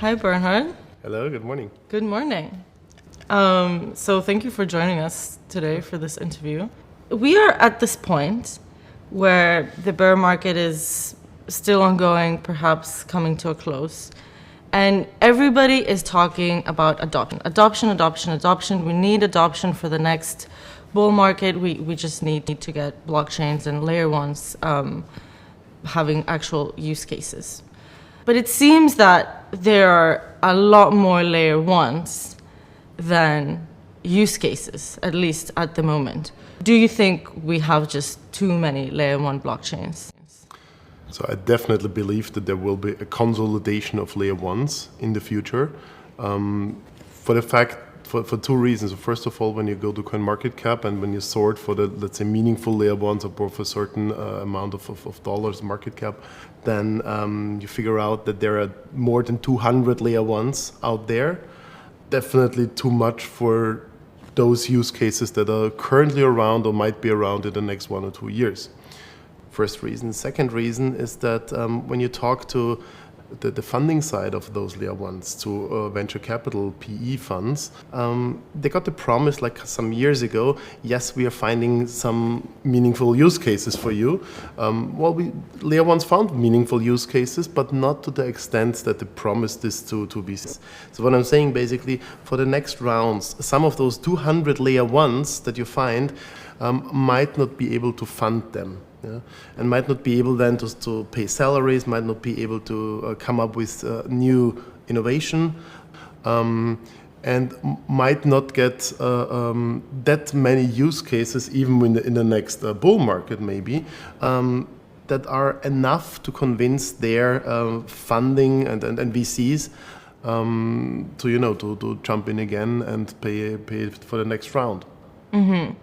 Hi, Bernhard. Hello, good morning. Good morning. So thank you for joining us today for this interview. We are at this point where the bear market is still ongoing, perhaps coming to a close. And everybody is talking about adoption. Adoption. We need adoption for the next bull market. We just need to get blockchains and layer ones having actual use cases. But it seems that there are a lot more layer ones than use cases, at least at the moment. Do you think we have just too many layer one blockchains? So I definitely believe that there will be a consolidation of layer ones in the future. For two reasons. First of all, when you go to CoinMarketCap and when you sort for the, let's say, meaningful layer ones above a certain amount of dollars market cap, then you figure out that there are more than 200 layer ones out there. Definitely too much for those use cases that are currently around or might be around in the next 1 or 2 years. First reason. Second reason is that when you talk to the funding side of those layer ones, to venture capital PE funds, they got the promise like some years ago, yes, we are finding some meaningful use cases for you. Layer ones found meaningful use cases, but not to the extent that they promised this to be. So what I'm saying basically, for the next rounds, some of those 200 layer ones that you find might not be able to fund them. Yeah, and might not be able then to pay salaries, might not be able to come up with new innovation, and might not get that many use cases even in the next bull market maybe, that are enough to convince their funding and VCs to jump in again and pay for the next round. Mm-hmm.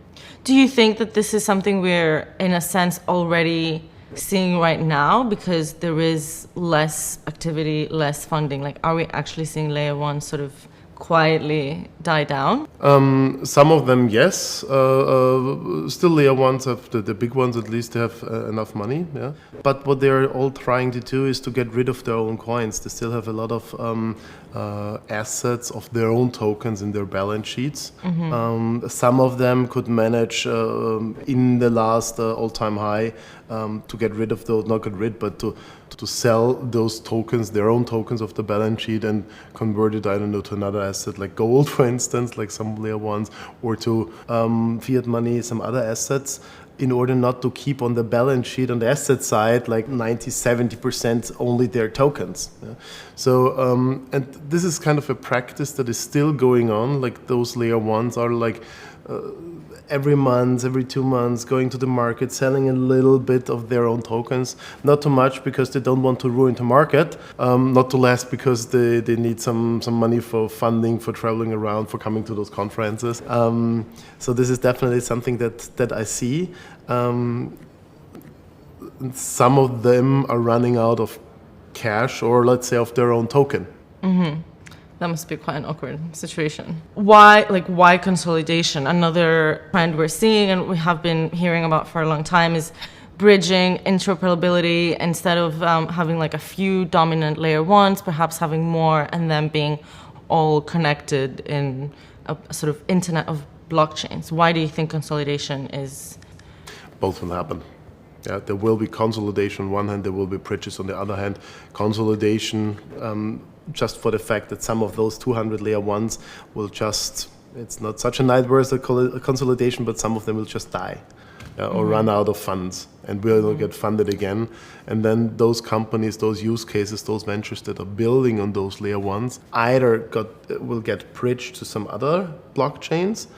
Do you think that this is something we're, in a sense, already seeing right now because there is less activity, less funding? Like, are we actually seeing layer one sort of quietly die down? Some of them, yes. Still, layer ones have the big ones. At least they have enough money. Yeah. But what they're all trying to do is to get rid of their own coins. They still have a lot of assets of their own tokens in their balance sheets. Mm-hmm. Some of them could manage in the last all-time high to get rid of those. Not get rid, but to sell those tokens, their own tokens of the balance sheet, and convert it, I don't know, to another asset like gold, for instance, like some layer ones, or to fiat money, some other assets, in order not to keep on the balance sheet on the asset side like 90-70% only their tokens. Yeah. So and this is kind of a practice that is still going on. Like those layer ones are like every month, every 2 months, going to the market, selling a little bit of their own tokens. Not too much because they don't want to ruin the market, not too less because they need some money for funding, for traveling around, for coming to those conferences. So this is definitely something that I see. Some of them are running out of cash or, let's say, of their own token. Mm-hmm. That must be quite an awkward situation. Why consolidation? Another trend we're seeing and we have been hearing about for a long time is bridging interoperability. Instead of having like a few dominant layer ones, perhaps having more and them being all connected in a sort of internet of blockchains. Why do you think consolidation is? Both will happen. Yeah, there will be consolidation on one hand, there will be bridges on the other hand. Consolidation, just for the fact that some of those 200 layer ones will just, it's not such a nice word as a consolidation, but some of them will just die or run out of funds and will get funded again. And then those companies, those use cases, those ventures that are building on those layer ones either will get bridged to some other blockchains,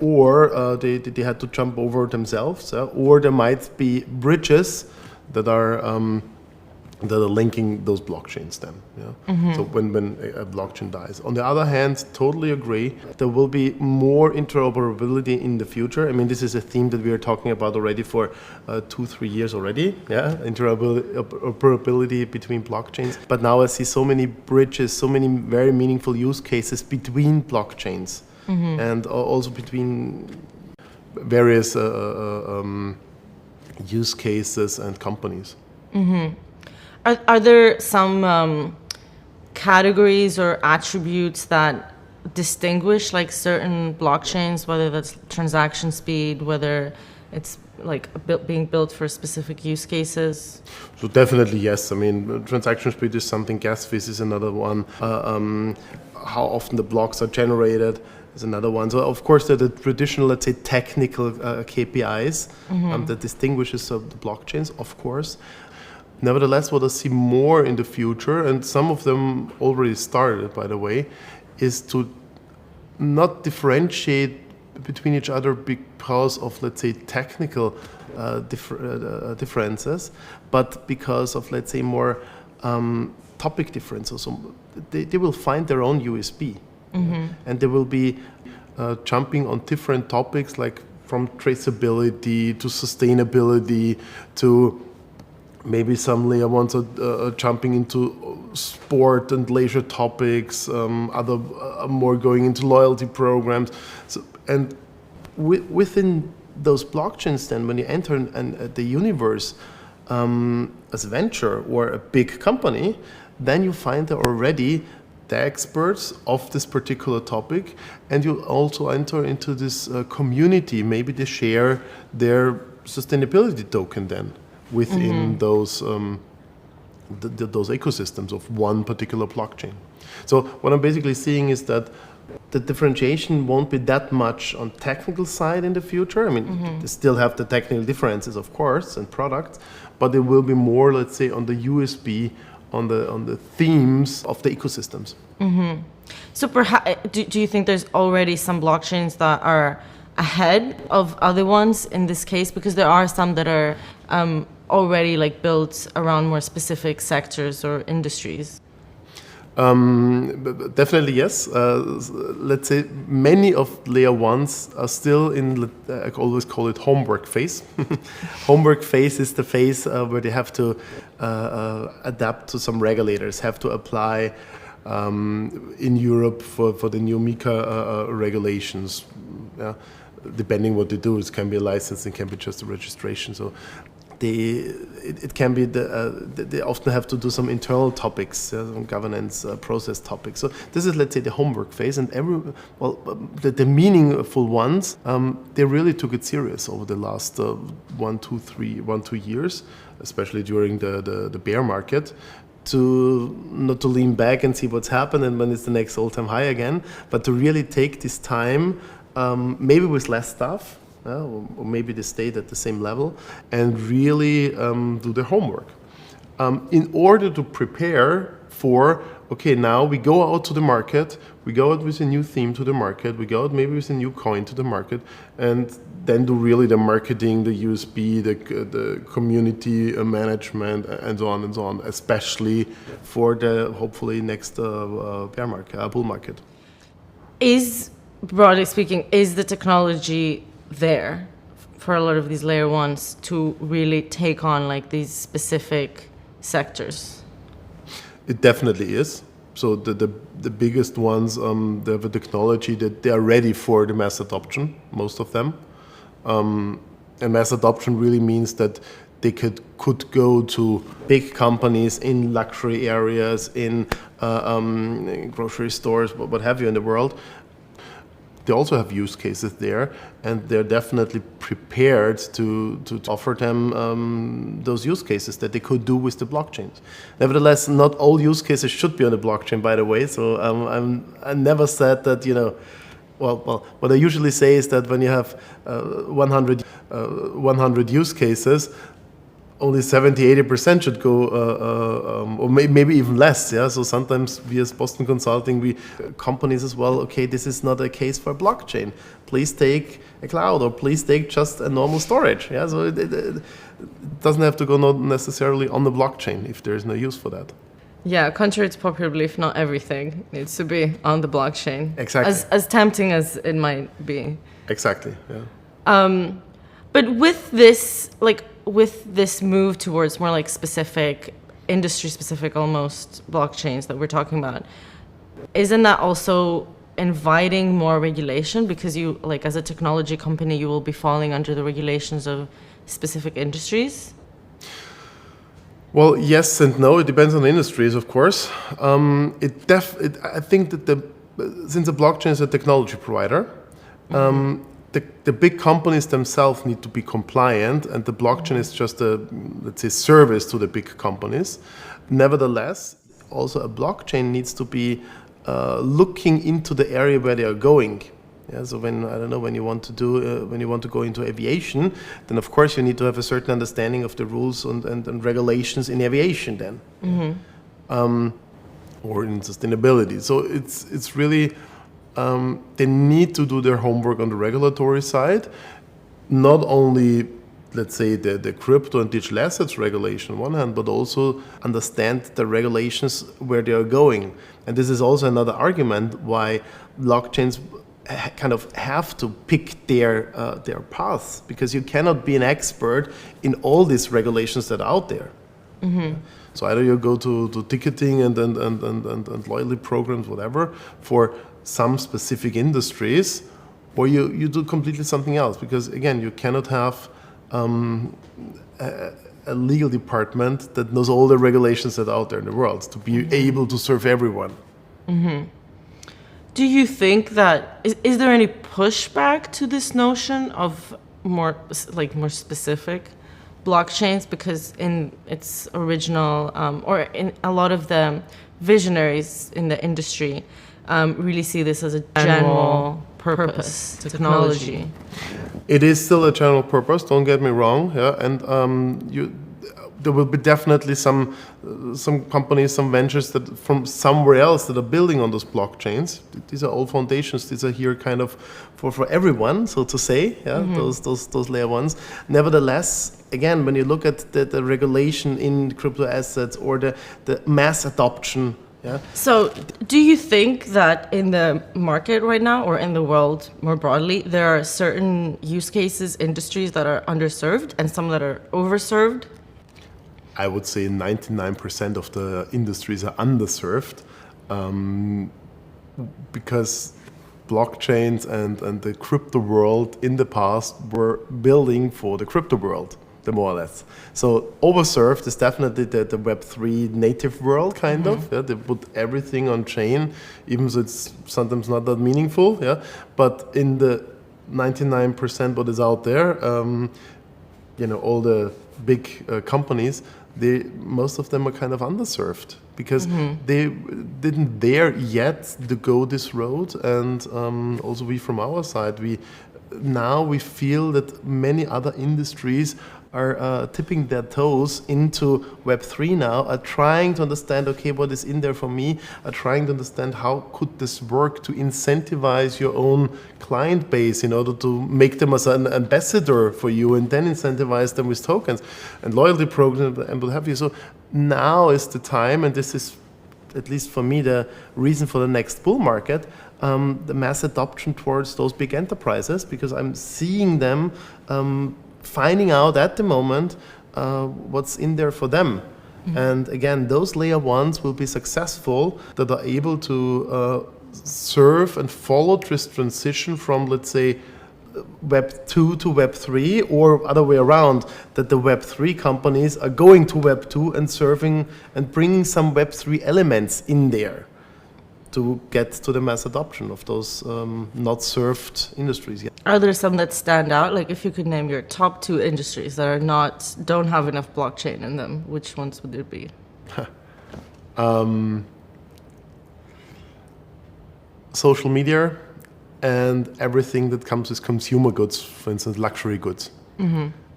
or they had to jump over themselves, or there might be bridges that are linking those blockchains then. Yeah? Mm-hmm. So when a blockchain dies. On the other hand, totally agree, there will be more interoperability in the future. I mean, this is a theme that we are talking about already for 2-3 years already, yeah, interoperability between blockchains. But now I see so many bridges, so many very meaningful use cases between blockchains, mm-hmm. and also between various use cases and companies. Mm-hmm. Are there some categories or attributes that distinguish like certain blockchains, whether that's transaction speed, whether it's like being built for specific use cases? So definitely yes. I mean, transaction speed is something. Gas fees is another one. How often the blocks are generated is another one. So of course, the traditional, let's say, technical KPIs that distinguishes the blockchains, of course. Nevertheless, what I see more in the future, and some of them already started, by the way, is to not differentiate between each other because of, let's say, technical differences, but because of, let's say, more topic differences. So they will find their own USB, and they will be jumping on different topics, like from traceability to sustainability to maybe some layer ones are jumping into sport and leisure topics, other are more going into loyalty programs. So, and within those blockchains, then, when you enter the universe as a venture or a big company, then you find there already the experts of this particular topic, and you also enter into this community. Maybe they share their sustainability token then within those ecosystems of one particular blockchain. So what I'm basically seeing is that the differentiation won't be that much on technical side in the future. I mean, they still have the technical differences, of course, and products, but it will be more, let's say, on the USB, on the themes of the ecosystems. So perhaps, do you think there's already some blockchains that are ahead of other ones in this case? Because there are some that are already like built around more specific sectors or industries. Definitely yes. Let's say many of layer ones are still in, I always call it homework phase. Homework phase is the phase where they have to adapt to some regulators, have to apply in Europe for the new MiCA regulations. Depending what they do, it can be a license, it can be just a registration. So it can be they often have to do some internal topics, some governance process topics. So this is, let's say, the homework phase, and the meaningful ones, they really took it serious over the last 2 years, especially during the bear market, to not to lean back and see what's happened and when it's the next all-time high again, but to really take this time, maybe with less staff, or maybe they stayed at the same level, and really do their homework in order to prepare for, okay, now we go out to the market, we go out with a new theme to the market, we go out maybe with a new coin to the market, and then do really the marketing, the USB, the community management, and so on, especially for the hopefully next bear market, bull market. Broadly speaking, is the technology there for a lot of these layer ones to really take on like these specific sectors? It definitely is. So the biggest ones, they have a technology that they are ready for the mass adoption, most of them. And mass adoption really means that they could go to big companies in luxury areas, in grocery stores, what have you in the world. They also have use cases there, and they're definitely prepared to offer them those use cases that they could do with the blockchains. Nevertheless, not all use cases should be on the blockchain, by the way. So I never said that, well, what I usually say is that when you have 100 use cases, only 70-80% should go, or maybe even less. Yeah. So sometimes we, as Boston Consulting, companies as well. Okay, this is not a case for blockchain. Please take a cloud, or please take just a normal storage. Yeah. So it doesn't have to go not necessarily on the blockchain if there is no use for that. Yeah, contrary to popular belief, not everything needs to be on the blockchain. Exactly. As tempting as it might be. Exactly. Yeah. But with this move towards more like specific, industry-specific almost blockchains that we're talking about, isn't that also inviting more regulation? Because you, like, as a technology company, you will be falling under the regulations of specific industries? Well, yes and no. It depends on the industries, of course. I think that since the blockchain is a technology provider, the big companies themselves need to be compliant, and the blockchain is just a, let's say, service to the big companies. Nevertheless, also a blockchain needs to be looking into the area where they are going. Yeah, so when you want to go into aviation, then of course you need to have a certain understanding of the rules and regulations in aviation then, or in sustainability. So it's really they need to do their homework on the regulatory side, not only, let's say, the crypto and digital assets regulation on one hand, but also understand the regulations where they are going. And this is also another argument why blockchains kind of have to pick their paths, because you cannot be an expert in all these regulations that are out there. So either you go to ticketing and loyalty programs, whatever, for some specific industries, or you do completely something else, because again, you cannot have a legal department that knows all the regulations that are out there in the world to be able to serve everyone. Do you think that is there any pushback to this notion of more specific blockchains? Because in its original or in a lot of the visionaries in the industry really see this as a general purpose technology. It is still a general purpose. Don't get me wrong. Yeah, and there will be definitely some companies, some ventures that from somewhere else that are building on those blockchains. These are all foundations. These are here kind of for everyone, so to say. Yeah, those layer ones. Nevertheless, again, when you look at the regulation in crypto assets or the mass adoption. Yeah. So, do you think that in the market right now, or in the world more broadly, there are certain use cases, industries that are underserved and some that are overserved? I would say 99% of the industries are underserved, because blockchains and the crypto world in the past were building for the crypto world, more or less. So overserved is definitely the Web3 native world, kind of. Yeah, they put everything on chain, even though it's sometimes not that meaningful. Yeah, but in the 99% what is out there, all the big companies, most of them are kind of underserved because they didn't dare yet to go this road, and also we from our side, we feel that many other industries are tipping their toes into Web3 now, are trying to understand, okay, what is in there for me, are trying to understand how could this work to incentivize your own client base in order to make them as an ambassador for you, and then incentivize them with tokens and loyalty programs and what have you. So now is the time, and this is, at least for me, the reason for the next bull market, the mass adoption towards those big enterprises, because I'm seeing them finding out at the moment what's in there for them. And again, those layer ones will be successful that are able to serve and follow this transition from, let's say, Web 2 to Web 3, or other way around, that the Web 3 companies are going to Web 2 and serving and bringing some Web 3 elements in there to get to the mass adoption of those not served industries yet. Are there some that stand out? Like, if you could name your top 2 industries that don't have enough blockchain in them, which ones would it be? Social media and everything that comes with consumer goods, for instance, luxury goods.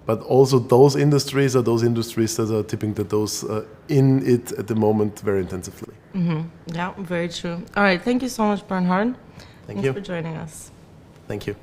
But also those industries are those industries that are tipping the toes in it at the moment very intensively. Yeah, very true. All right, thank you so much, Bernhard. Thanks for joining us. Thank you.